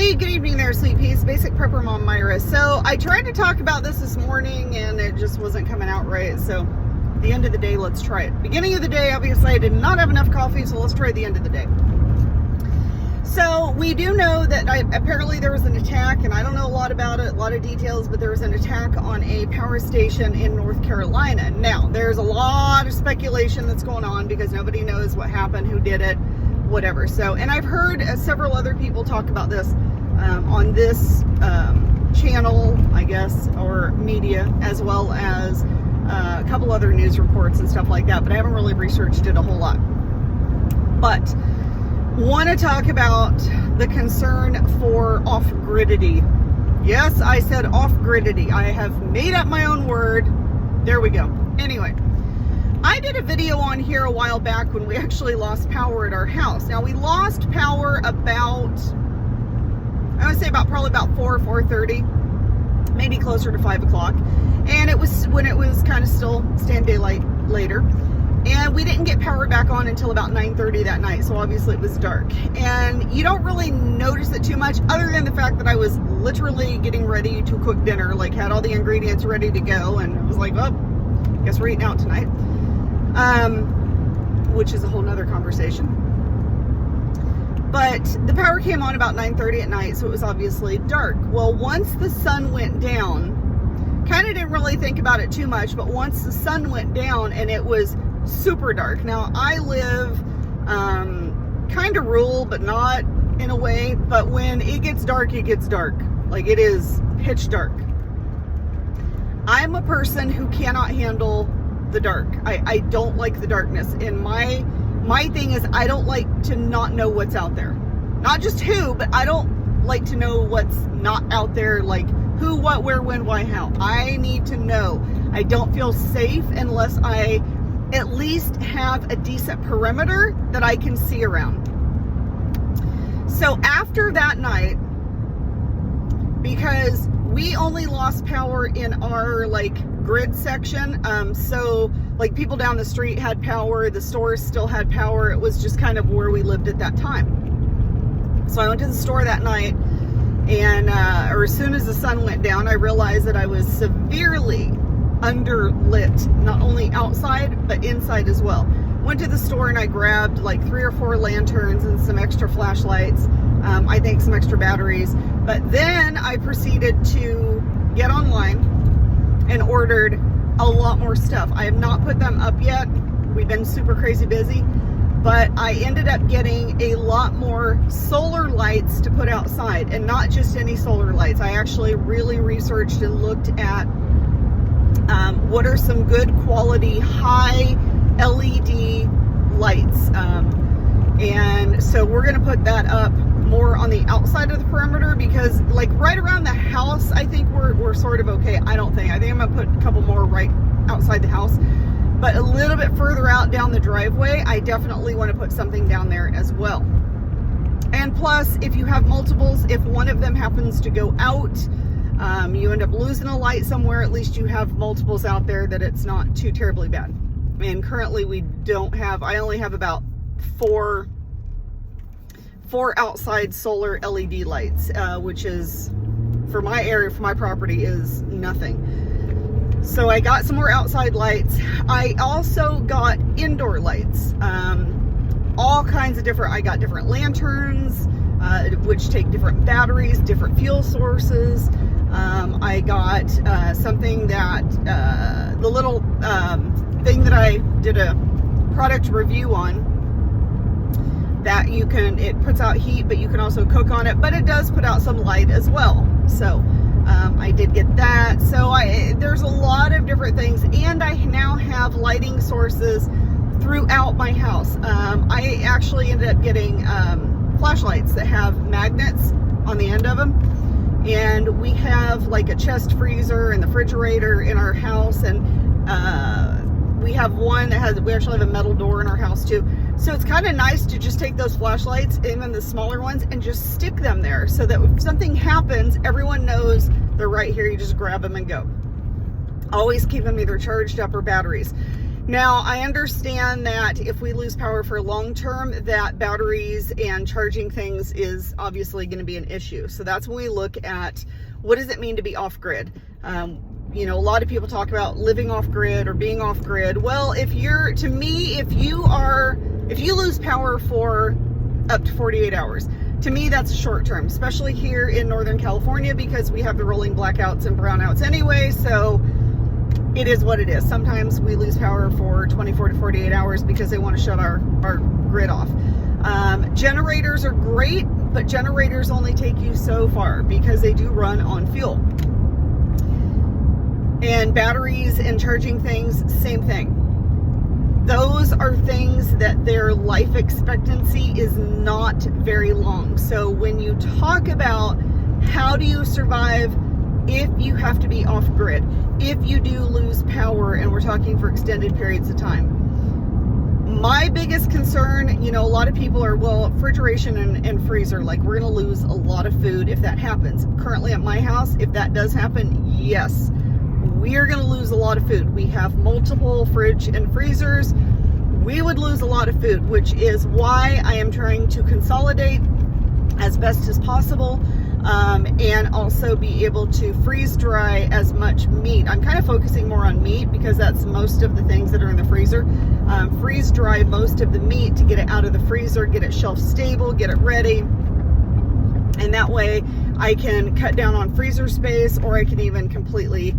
Hey, good evening there, Sweet Peas. Basic Prepper Mom Myra. So I tried to talk about this morning and it just wasn't coming out right. So at the end of the day, let's try it. Beginning of the day, obviously I did not have enough coffee, so let's try the end of the day. So we do know that apparently there was an attack, and I don't know a lot about it, a lot of details, but there was an attack on a power station in North Carolina. Now, there's a lot of speculation that's going on because nobody knows what happened, who did it, whatever. So, and I've heard several other people talk about this on this channel, I guess, or media, as well as a couple other news reports and stuff like that, but I haven't really researched it a whole lot. But want to talk about the concern for Offgridity. Yes, I said Offgridity. I have made up my own word. There we go. Anyway, I did a video on here a while back when we actually lost power at our house. Now, we lost power about, I would say probably about 4:30, maybe closer to 5 o'clock. And it was when it was kind of still staying daylight later. And we didn't get power back on until about 9:30 that night, so obviously it was dark. And you don't really notice it too much, other than the fact that I was literally getting ready to cook dinner, like had all the ingredients ready to go, and it was like, oh, guess we're eating out tonight. Which is a whole nother conversation. But the power came on about 9:30 at night, so it was obviously dark. Well, once the sun went down, kind of didn't really think about it too much, but once the sun went down and it was super dark. Now, I live kind of rural, but not in a way, but when it gets dark, it gets dark. Like, it is pitch dark. I'm a person who cannot handle the dark. I don't like the darkness. And my thing is, I don't like to not know what's out there. Not just who, but I don't like to know what's not out there, like who, what, where, when, why, how. I need to know. I don't feel safe unless I at least have a decent perimeter that I can see around. So after that night, because we only lost power in our grid section, so like people down the street had power, the stores still had power. It was just kind of where we lived at that time. So I went to the store that night, and or as soon as the sun went down, I realized that I was severely underlit, not only outside but inside as well. Went to the store and I grabbed like 3 or 4 lanterns and some extra flashlights, I think some extra batteries. But then I proceeded to get online and ordered a lot more stuff. I have not put them up yet. We've been super crazy busy, but I ended up getting a lot more solar lights to put outside, and not just any solar lights. I actually really researched and looked at what are some good quality high LED lights, and so we're going to put that up more on the outside of the perimeter, because like right around the house, I think we're sort of okay. I think I'm going to put a couple more right outside the house, but a little bit further out down the driveway, I definitely want to put something down there as well. And plus, if you have multiples, if one of them happens to go out, you end up losing a light somewhere, at least you have multiples out there that it's not too terribly bad. And currently we don't have, I only have about four outside solar LED lights, which is, for my area, for my property, is nothing. So I got some more outside lights. I also got indoor lights, all kinds of different, I got different lanterns, which take different batteries, different fuel sources. I got something that, the little thing that I did a product review on, that you can, it puts out heat, but you can also cook on it, but it does put out some light as well. So I did get that. So there's a lot of different things, and I now have lighting sources throughout my house. I actually ended up getting flashlights that have magnets on the end of them, and we have like a chest freezer and the refrigerator in our house, and we have one that has, we actually have a metal door in our house too. So it's kind of nice to just take those flashlights, even the smaller ones, and just stick them there so that if something happens, everyone knows they're right here. You just grab them and go. Always keep them either charged up or batteries. Now, I understand that if we lose power for long term, that batteries and charging things is obviously going to be an issue. So that's when we look at what does it mean to be off grid. You know, a lot of people talk about living off grid or being off grid. Well, if you lose power for up to 48 hours, to me, that's short term, especially here in Northern California, because we have the rolling blackouts and brownouts anyway. So it is what it is. Sometimes we lose power for 24 to 48 hours because they want to shut our grid off. Generators are great, but generators only take you so far because they do run on fuel. And batteries and charging things, same thing. Those are things that their life expectancy is not very long. So when you talk about how do you survive if you have to be off grid, if you do lose power, and we're talking for extended periods of time. My biggest concern, you know, a lot of people are, well, refrigeration and freezer, like we're going to lose a lot of food if that happens. Currently at my house, if that does happen, yes, we are going to lose a lot of food. We have multiple fridge and freezers. We would lose a lot of food, which is why I am trying to consolidate as best as possible. And also be able to freeze dry as much meat. I'm kind of focusing more on meat because that's most of the things that are in the freezer. Freeze dry most of the meat to get it out of the freezer, get it shelf stable, get it ready. And that way I can cut down on freezer space, or I can even completely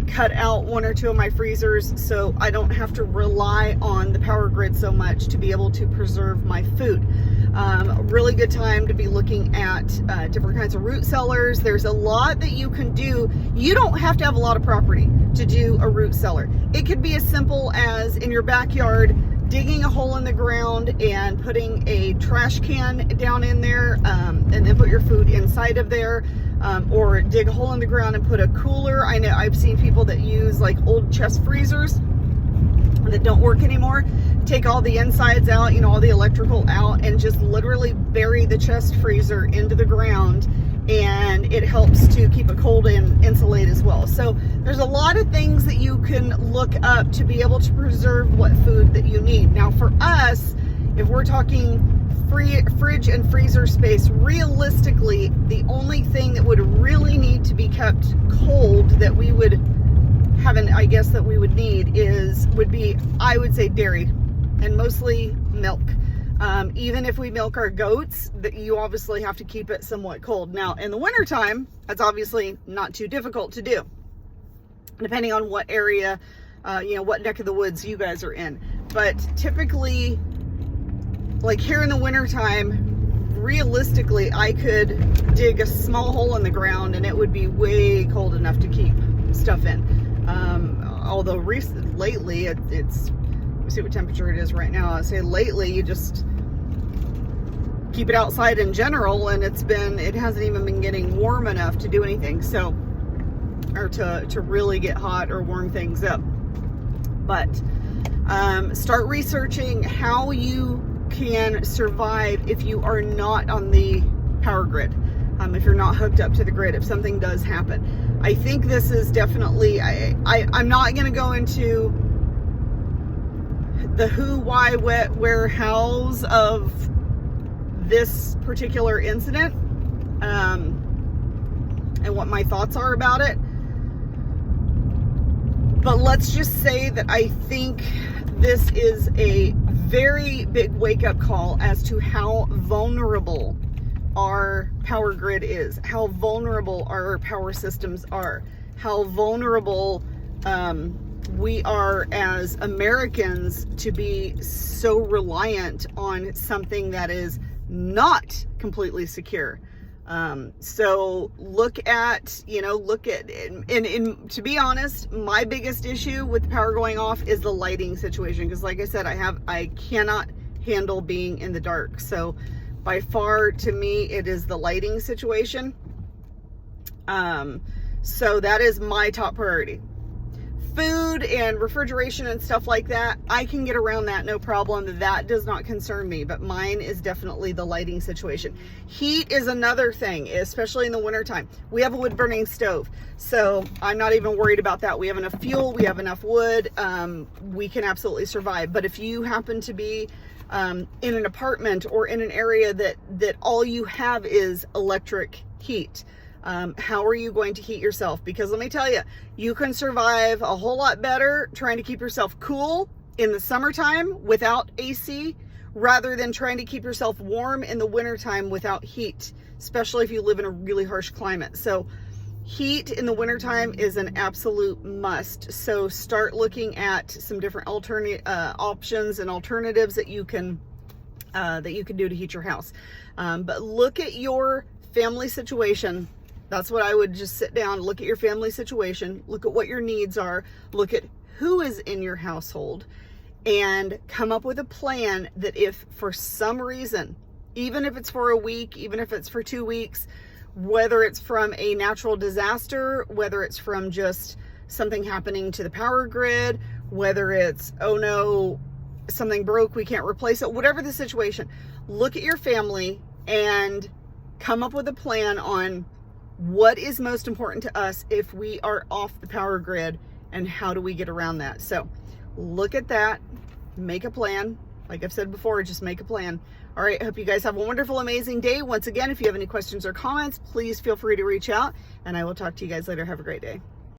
cut out one or two of my freezers so I don't have to rely on the power grid so much to be able to preserve my food. A really good time to be looking at different kinds of root cellars. There's a lot that you can do. You don't have to have a lot of property to do a root cellar. It could be as simple as in your backyard, digging a hole in the ground and putting a trash can down in there, and then put your food inside of there. Or dig a hole in the ground and put a cooler. I know I've seen people that use like old chest freezers that don't work anymore. Take all the insides out, you know, all the electrical out, and just literally bury the chest freezer into the ground, and it helps to keep it cold and insulate as well. So there's a lot of things that you can look up to be able to preserve what food that you need. Now for us, if we're talking fridge and freezer space, realistically, the only thing that would really need to be kept cold that we would have, I guess that we would need would be, I would say, dairy, and mostly milk. Even if we milk our goats, that you obviously have to keep it somewhat cold. Now in the wintertime, that's obviously not too difficult to do, depending on what area, you know, what neck of the woods you guys are in. But typically, like here in the wintertime, realistically, I could dig a small hole in the ground and it would be way cold enough to keep stuff in. Although lately, it's, let me see what temperature it is right now. I say lately, you just keep it outside in general, and it hasn't even been getting warm enough to do anything. So, or to really get hot or warm things up. But start researching how you can survive if you are not on the power grid, if you're not hooked up to the grid, if something does happen. I think this is definitely, I'm not going to go into the who, why, what, where, hows of this particular incident, and what my thoughts are about it. But let's just say that I think this is a very big wake-up call as to how vulnerable our power grid is, how vulnerable our power systems are, how vulnerable we are as Americans to be so reliant on something that is not completely secure. So look at, and to be honest, my biggest issue with the power going off is the lighting situation. Because like I said, I cannot handle being in the dark. So by far, to me, it is the lighting situation. So that is my top priority. food and refrigeration and stuff like that, I can get around that, no problem. That does not concern me, but mine is definitely the lighting situation. Heat is another thing, especially in the wintertime. We have a wood burning stove, so I'm not even worried about that. We have enough fuel, we have enough wood, we can absolutely survive. But if you happen to be in an apartment or in an area that all you have is electric heat, how are you going to heat yourself? Because let me tell you, you can survive a whole lot better trying to keep yourself cool in the summertime without AC rather than trying to keep yourself warm in the wintertime without heat, especially if you live in a really harsh climate. So heat in the wintertime is an absolute must. So start looking at some different alternate options and alternatives that you can do to heat your house. But look at your family situation. That's what I would just sit down, look at your family situation, look at what your needs are, look at who is in your household, and come up with a plan that if for some reason, even if it's for a week, even if it's for 2 weeks, whether it's from a natural disaster, whether it's from just something happening to the power grid, whether it's, oh no, something broke, we can't replace it, whatever the situation, look at your family and come up with a plan on what is most important to us if we are off the power grid and how do we get around that. So look at that, make a plan. Like I've said before, just make a plan. All right, I hope you guys have a wonderful, amazing day. Once again, if you have any questions or comments, please feel free to reach out, and I will talk to you guys later. Have a great day.